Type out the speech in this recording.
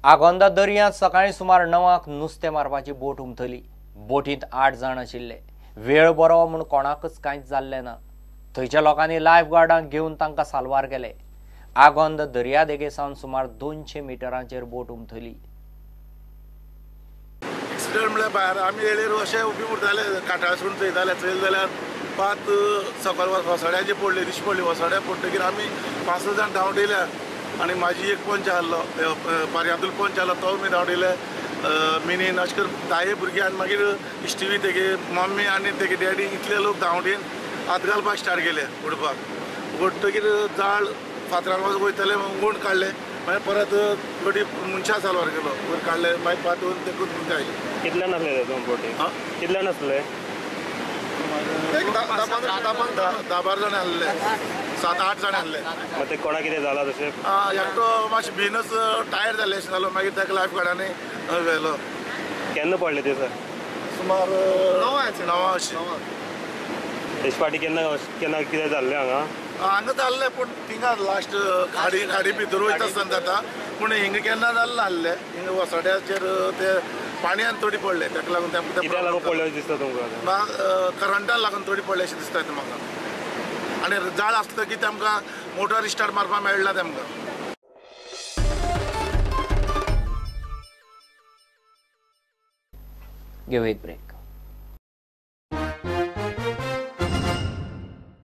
आगोंदा दर्यांत सकाळी सुमार 9 नुस्तें मारपाची बोट उमथली। बोटींत 8 जाण आशिल्ले। वेळ बरो म्हूण कोणाकच कांयच जाल्लें ना। थंयच्या लोकांनी लायफ गार्डांक घेवन तांकां साल्वार केले। आगोंद दर्या देगेसावन सुमार 200 मिटरांचेर बोट उमथली। एक्सिडेंट म्हळ्यार भायर आमी येळेर अशें उबी उरताले, काटाळसून चयताले, चयले जाल्यार पात सकयल वसाड्याचे पडले, दिश्टी पडली। वसाड्या पडटकीर आमी 5-6 जाण धांवडयल्या आनी म्हाजी एक पंच आहलो, पार्यांतूल पंच आहलो, तो बी धांवडयले। मिनीन अशें करून 10 भुरगीं आनी मागीर इश्टिवी तेगे मम्मी आनी तेगे डॅडी इतले लोक धांवडेन हात घालपाक स्टार्ट केले उडपाक। उडटकीर जाळ फातरान वयतले, गुंड काडले, मागीर परत थोडी मनशां साल्वार केलो, वयर काडले, मागीर पातून ते करून गायले। कितल्यान आसले ते बोटी? कितल्यान आसले? 10-12 जाण आहले, 7-8 जाण आहले। मग ते कोणा कितें जाला तशें? एकटो मातशें भिनूच टायर जाल्ले अशें जालो, मागीर ताका लायफ गार्डांनी व्हेलो। केन्ना पडले ते सर? सुमार 9 अशें। तेचे फाटीं केन्ना कितें जाल्लें हांगा? हांगा जाल्लें, पूण थिंगा लास्ट खाडी भितर वयता आसतना जाता, पूण हिंगा केन्ना जाल्लें नासलें। हिंगा वसाड्याचेर ते पाणयान थोडी पडले, ताका लागून कित्याक लागून पडले अशें दिसता तुमकां? करंटान लागून थोडी पडले अशें दिसता म्हाका। आनी जाळ आसता की तेमकां मोटर स्टार्ट मारपाक मेळना तेमकां। घेऊ एक ब्रेक।